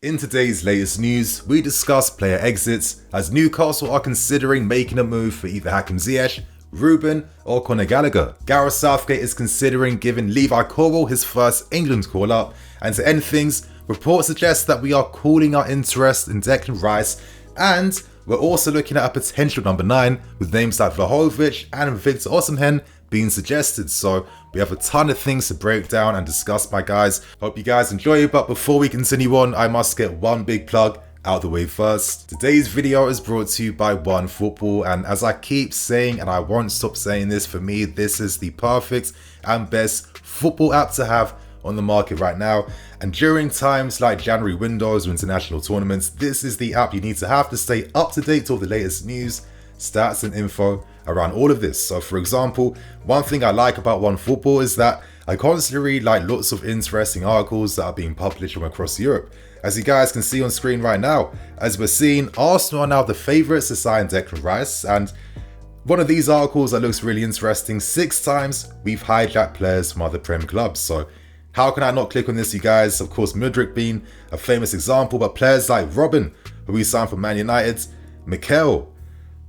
In today's latest news, we discuss player exits as Newcastle are considering making a move for either Ziyech, Ruben or Conor Gallagher. Gareth Southgate is considering giving Levi colwill his first England call-up, and to end things, reports suggest that we are cooling our interest in Declan Rice, and we're also looking at a potential number 9 with names like Vlahovic and Victor OSIMHEN being suggested. So we have a ton of things to break down and discuss, my guys. Hope you guys enjoy, but before we continue on, I must get one big plug out the way first. Today's video is brought to you by OneFootball, and as I keep saying, and I won't stop saying this, for me this is the perfect and best football app to have on the market right now. And during times like January windows or international tournaments, this is the app you need to have to stay up to date to all the latest news, stats and info around all of this. So for example, one thing I like about OneFootball is that I constantly read lots of interesting articles that are being published from across Europe. As you guys can see on screen right now, as we're seeing, Arsenal are now the favourites to sign Declan Rice, and one of these articles that looks really interesting: 6 times we've hijacked players from other Prem clubs. So how can I not click on this, you guys? Of course, Mudryk being a famous example, but players like Robin, who we signed from Man United, Mikel,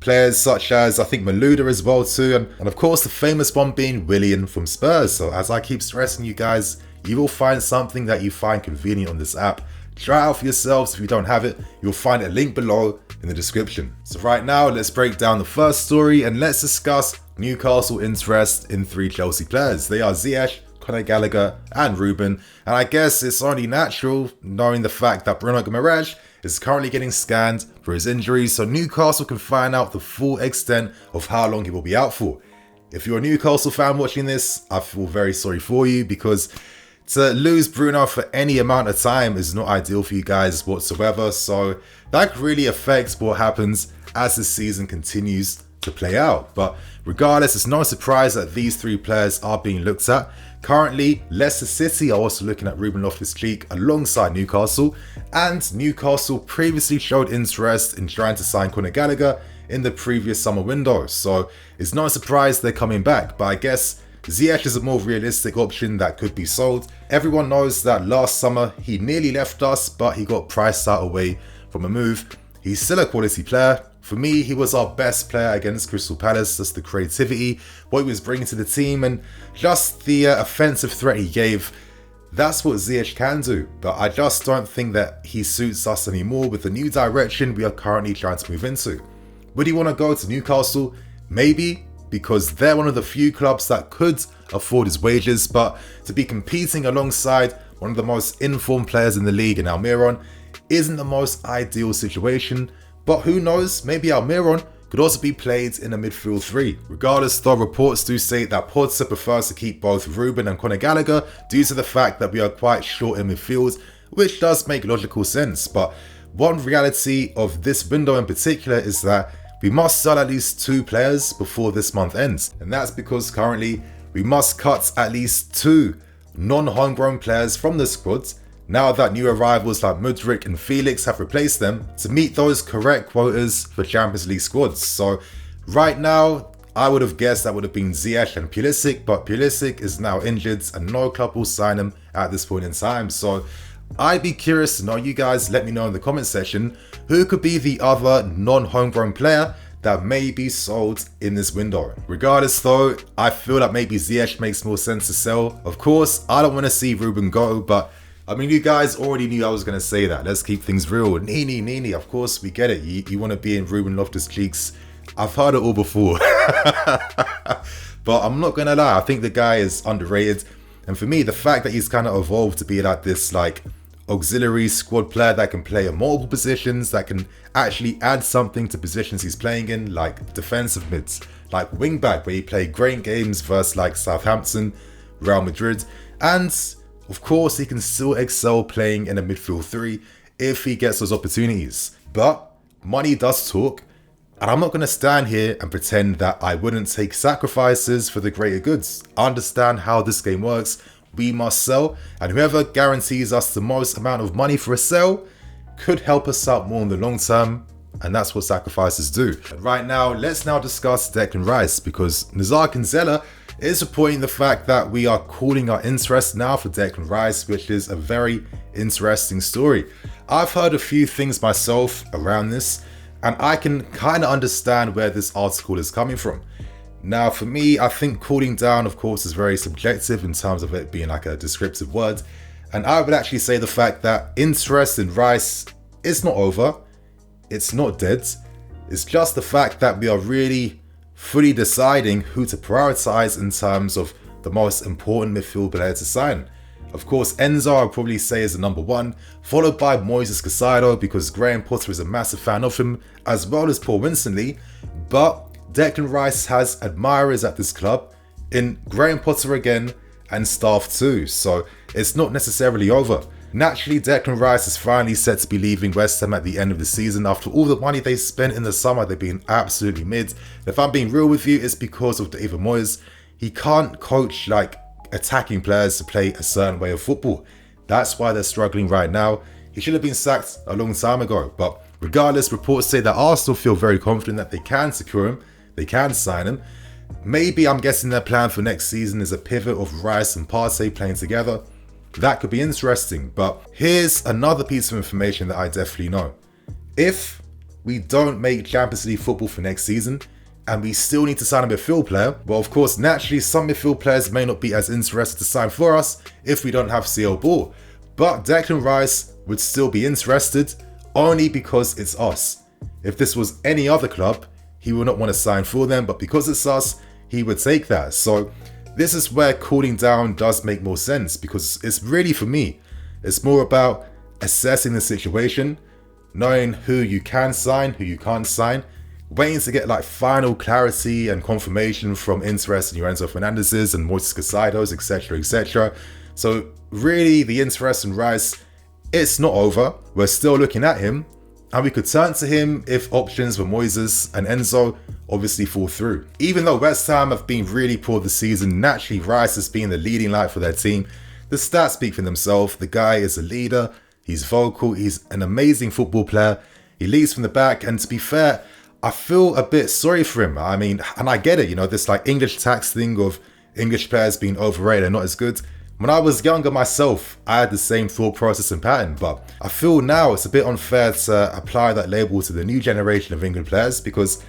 players such as, I think, Malouda as well too, and of course the famous one being Willian from Spurs. So as I keep stressing you guys, you will find something that you find convenient on this app. Try it out for yourselves. If you don't have it, you'll find a link below in the description. So right now, let's break down the first story and let's discuss Newcastle interest in 3 Chelsea players. They are Ziyech, Conor Gallagher and Ruben, and I guess it's only natural knowing the fact that Bruno Guimaraes is currently getting scanned for his injuries, so Newcastle can find out the full extent of how long he will be out for. If you're a Newcastle fan watching this, I feel very sorry for you, because to lose Bruno for any amount of time is not ideal for you guys whatsoever, so that really affects what happens as the season continues to play out. But regardless, it's no surprise that these 3 players are being looked at. Currently, Leicester City are also looking at Ruben Loftus-Cheek alongside Newcastle, and Newcastle previously showed interest in trying to sign Conor Gallagher in the previous summer window, so it's no surprise they're coming back. But I guess Ziyech is a more realistic option that could be sold. Everyone knows that last summer he nearly left us, but he got priced out away from a move. He's still a quality player. For me, he was our best player against Crystal Palace. Just the creativity, what he was bringing to the team, and just the offensive threat he gave. That's what Ziyech can do, but I just don't think that he suits us anymore with the new direction we are currently trying to move into. Would he want to go to Newcastle? Maybe, because they're one of the few clubs that could afford his wages, but to be competing alongside one of the most informed players in the league in Almiron isn't the most ideal situation. But who knows, maybe Almiron could also be played in a midfield 3. Regardless though, reports do state that Potter prefers to keep both Ruben and Conor Gallagher due to the fact that we are quite short in midfield, which does make logical sense. But one reality of this window in particular is that we must sell at least 2 players before this month ends, and that's because currently we must cut at least 2 non-homegrown players from the squad now that new arrivals like Mudryk and Felix have replaced them, to meet those correct quotas for Champions League squads. So right now, I would have guessed that would have been Ziyech and Pulisic, but Pulisic is now injured and no club will sign him at this point in time. So I'd be curious to know, you guys let me know in the comment section, who could be the other non-homegrown player that may be sold in this window. Regardless though, I feel that maybe Ziyech makes more sense to sell. Of course, I don't want to see Ruben go, but I mean, you guys already knew I was going to say that. Let's keep things real. Nini, of course we get it. You want to be in Ruben Loftus-Cheek's. I've heard it all before. But I'm not going to lie, I think the guy is underrated. And for me, the fact that he's kind of evolved to be like this auxiliary squad player that can play in multiple positions, that can actually add something to positions he's playing in, like defensive mids, like wing back, where he played great games versus Southampton, Real Madrid, and of course, he can still excel playing in a midfield 3 if he gets those opportunities. But money does talk, and I'm not going to stand here and pretend that I wouldn't take sacrifices for the greater goods. I understand how this game works. We must sell, and whoever guarantees us the most amount of money for a sale could help us out more in the long term, and that's what sacrifices do. And right now, let's now discuss Declan Rice, because Nazar Kinsella is reporting the fact that we are calling our interest now for Declan Rice, which is a very interesting story. I've heard a few things myself around this, and I can kind of understand where this article is coming from. Now, for me, I think cooling down, of course, is very subjective in terms of it being like a descriptive word. And I would actually say the fact that interest in Rice is not over. It's not dead. It's just the fact that we are really fully deciding who to prioritize in terms of the most important midfield player to sign. Of course, Enzo I would probably say is the number one, followed by Moises Caicedo because Graham Potter is a massive fan of him, as well as Paul Winstonley. But Declan Rice has admirers at this club in Graham Potter again and staff too, so it's not necessarily over. Naturally, Declan Rice is finally set to be leaving West Ham at the end of the season. After all the money they spent in the summer, they've been absolutely mid. If I'm being real with you, it's because of David Moyes. He can't coach like attacking players to play a certain way of football. That's why they're struggling right now. He should have been sacked a long time ago. But regardless, reports say that Arsenal feel very confident that they can secure him. They can sign him. Maybe, I'm guessing their plan for next season is a pivot of Rice and Partey playing together. That could be interesting, but here's another piece of information that I definitely know. If we don't make Champions League football for next season, and we still need to sign a midfield player, well, of course, naturally, some midfield players may not be as interested to sign for us if we don't have CL Ball. But Declan Rice would still be interested, only because it's us. If this was any other club, he would not want to sign for them, but because it's us, he would take that. So this is where cooling down does make more sense, because it's really, for me, it's more about assessing the situation, knowing who you can sign, who you can't sign, waiting to get like final clarity and confirmation from interest in Enzo Fernandez's and Moises Caicedo's, etc, etc. So really, the interest in Rice, it's not over. We're still looking at him, and we could turn to him if options for Moises and Enzo obviously fall through. Even though West Ham have been really poor this season, naturally Rice has been the leading light for their team. The stats speak for themselves. The guy is a leader, he's vocal, he's an amazing football player, he leads from the back, and to be fair, I feel a bit sorry for him. I mean, and I get it, you know, this like English tax thing of English players being overrated and not as good. When I was younger myself, I had the same thought process and pattern, but I feel now it's a bit unfair to apply that label to the new generation of England players, because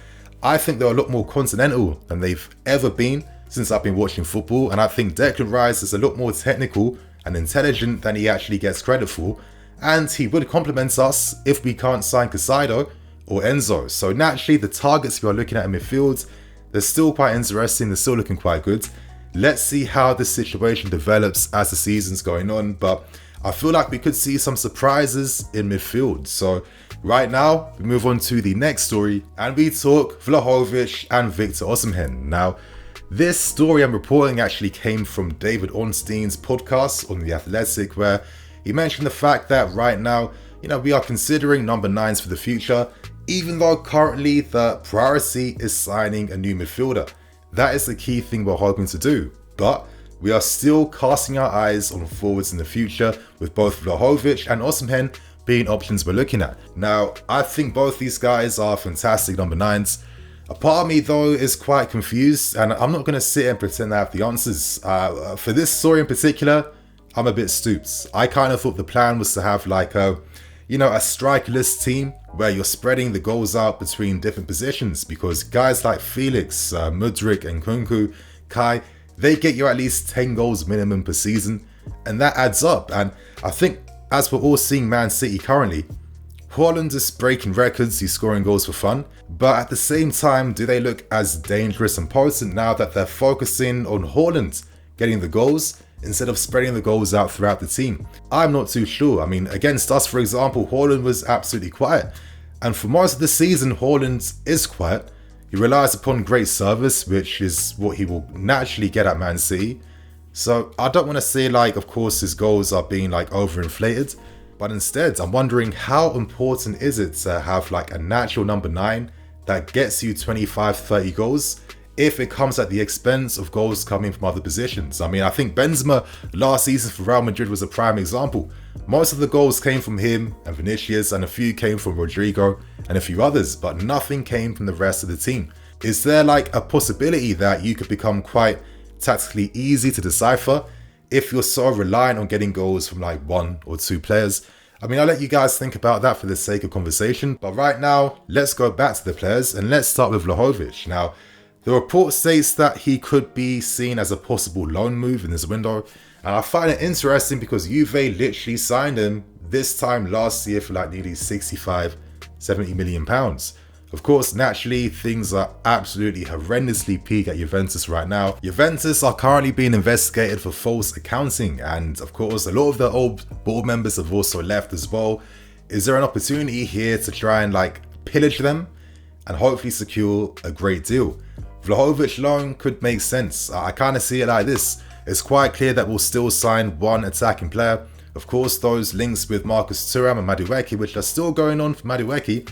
I think they're a lot more continental than they've ever been since I've been watching football, and I think Declan Rice is a lot more technical and intelligent than he actually gets credit for, and he would complement us if we can't sign Caicedo or Enzo. So naturally, the targets we are looking at in midfield, they're still quite interesting, they're still looking quite good. Let's see how this situation develops as the season's going on, but I feel like we could see some surprises in midfield. So right now, we move on to the next story, and we talk Vlahovic and Victor Osimhen. Now, this story I'm reporting actually came from David Ornstein's podcast on The Athletic, where he mentioned the fact that right now, you know, we are considering number 9s for the future, even though currently the priority is signing a new midfielder. That is the key thing we're hoping to do, but we are still casting our eyes on forwards in the future, with both Vlahovic and Osimhen being options we're looking at. Now, I think both these guys are fantastic number 9s. A part of me though is quite confused, and I'm not going to sit and pretend I have the answers. For this story in particular, I'm a bit stooped. I kind of thought the plan was to have like a strikerless team where you're spreading the goals out between different positions, because guys like Felix, Mudryk and Kunku, Kai, they get you at least 10 goals minimum per season, and that adds up. And I think, as we're all seeing Man City currently, Haaland is breaking records, he's scoring goals for fun, but at the same time, do they look as dangerous and potent now that they're focusing on Haaland getting the goals instead of spreading the goals out throughout the team? I'm not too sure. I mean, against us, for example, Haaland was absolutely quiet. And for most of the season, Haaland is quiet. He relies upon great service, which is what he will naturally get at Man City. So I don't want to say like, of course, his goals are being like overinflated, but instead I'm wondering how important is it to have like a natural number 9 that gets you 25-30 goals if it comes at the expense of goals coming from other positions. I mean, I think Benzema last season for Real Madrid was a prime example. Most of the goals came from him and Vinicius, and a few came from Rodrigo and a few others, but nothing came from the rest of the team. Is there like a possibility that you could become quite tactically easy to decipher if you're so reliant on getting goals from like 1 or 2 players. I mean, I'll let you guys think about that for the sake of conversation, but right now, let's go back to the players and let's start with Vlahovic. Now, the report states that he could be seen as a possible loan move in this window, and I find it interesting because Juve literally signed him this time last year for like nearly 65-70 million pounds. Of course, naturally, things are absolutely horrendously peak at Juventus right now. Juventus are currently being investigated for false accounting, and of course, a lot of the old board members have also left as well. Is there an opportunity here to try and like pillage them and hopefully secure a great deal? Vlahovic loan could make sense. I kind of see it like this. It's quite clear that we'll still sign one attacking player. Of course, those links with Marcus Thuram and Madueke, which are still going on for Madueke,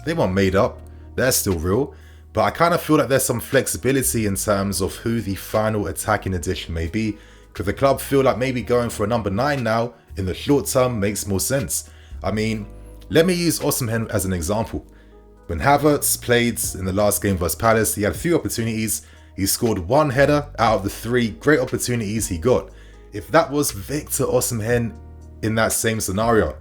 they weren't made up. They're still real. But I kind of feel like there's some flexibility in terms of who the final attacking addition may be. Could the club feel like maybe going for a number 9 now in the short term makes more sense? I mean, let me use OSIMHEN as an example. When Havertz played in the last game versus Palace, he had a few opportunities. He scored 1 header out of the 3 great opportunities he got. If that was Victor OSIMHEN in that same scenario,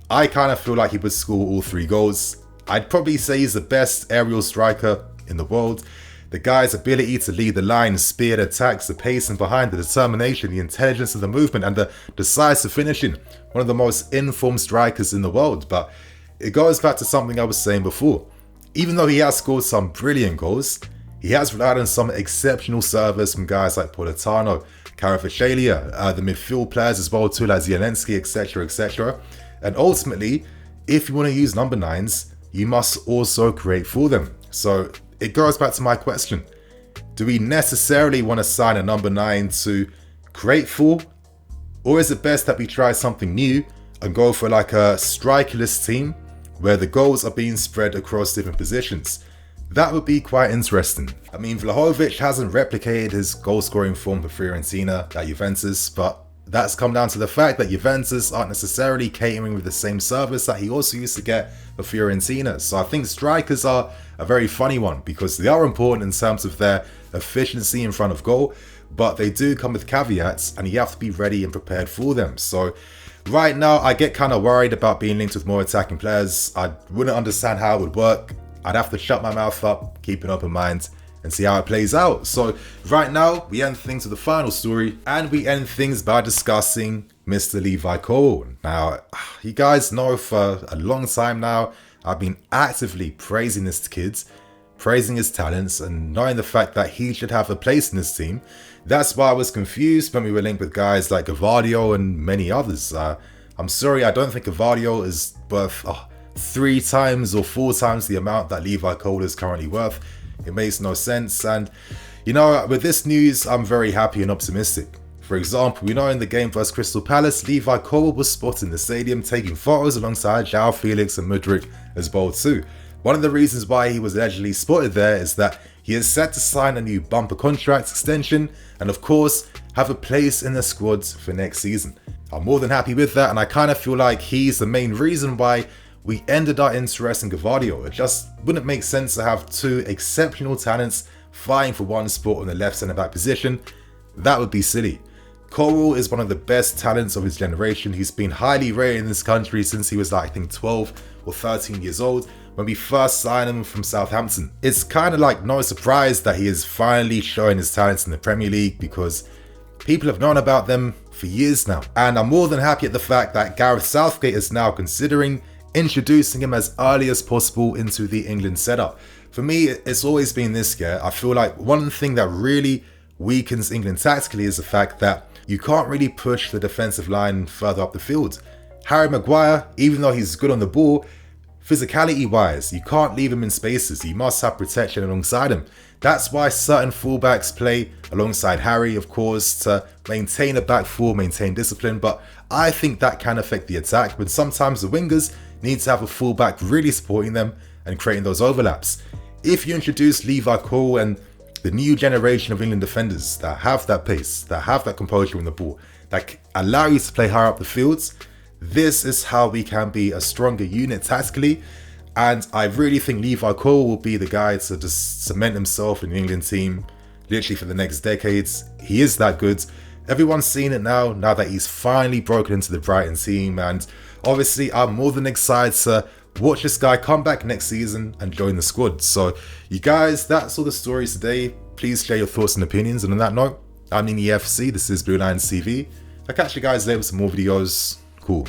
I kind of feel like he would score all 3 goals. I'd probably say he's the best aerial striker in the world. The guy's ability to lead the line, spear attacks, the pace and behind, the determination, the intelligence of the movement and the decisive finishing. One of the most informed strikers in the world. But it goes back to something I was saying before. Even though he has scored some brilliant goals, he has relied on some exceptional service from guys like Politano, Kvaratskhelia, the midfield players as well too, like Zielinski, etc, etc. And ultimately, if you want to use number 9s, you must also create for them. So it goes back to my question. Do we necessarily want to sign a number 9 to create for? Or is it best that we try something new and go for like a strikerless team where the goals are being spread across different positions? That would be quite interesting. I mean, Vlahovic hasn't replicated his goal scoring form for Fiorentina at Juventus, but that's come down to the fact that Juventus aren't necessarily catering with the same service that he also used to get for Fiorentina. So I think strikers are a very funny one because they are important in terms of their efficiency in front of goal, but they do come with caveats and you have to be ready and prepared for them. So right now I get kind of worried about being linked with more attacking players. I wouldn't understand how it would work. I'd have to shut my mouth up, keep an open mind, and see how it plays out. So right now, we end things with the final story, and we end things by discussing Mr. Levi Colwill. Now, you guys know for a long time now, I've been actively praising this kid, praising his talents, and knowing the fact that he should have a place in this team. That's why I was confused when we were linked with guys like Gvardiol and many others. I'm sorry, I don't think Gvardiol is worth 3 times or 4 times the amount that Levi Colwill is currently worth. It makes no sense, and you know, with this news I'm very happy and optimistic. For example, we know in the game versus Crystal Palace, Levi Colwill was spotted in the stadium taking photos alongside João Felix and Mudryk as well too. One of the reasons why he was allegedly spotted there is that he is set to sign a new bumper contract extension and of course have a place in the squad for next season. I'm more than happy with that, and I kind of feel like he's the main reason why we ended our interest in Gvardiol. It just wouldn't make sense to have 2 exceptional talents vying for one spot on the left centre back position. That would be silly. Colwill is one of the best talents of his generation. He's been highly rated in this country since he was like, I think 12 or 13 years old when we first signed him from Southampton. It's kind of like no surprise that he is finally showing his talents in the Premier League because people have known about them for years now. And I'm more than happy at the fact that Gareth Southgate is now considering introducing him as early as possible into the England setup. For me, it's always been this year. I feel like one thing that really weakens England tactically is the fact that you can't really push the defensive line further up the field. Harry Maguire, even though he's good on the ball, physicality wise, you can't leave him in spaces. You must have protection alongside him. That's why certain fullbacks play alongside Harry, of course, to maintain a back four, maintain discipline. But I think that can affect the attack, but sometimes the wingers need to have a fullback really supporting them and creating those overlaps. If you introduce Levi Colwill and the new generation of England defenders that have that pace, that have that composure on the ball, that allow you to play higher up the fields, this is how we can be a stronger unit tactically. And I really think Levi Colwill will be the guy to just cement himself in the England team, literally for the next decades. He is that good. Everyone's seen it now that he's finally broken into the Brighton team, and obviously I'm more than excited to watch this guy come back next season and join the squad. So you guys, that's all the stories today. Please share your thoughts and opinions, and on that note, I'm in EFC, this is BlueLionsTV. I'll catch you guys later with some more videos. Cool.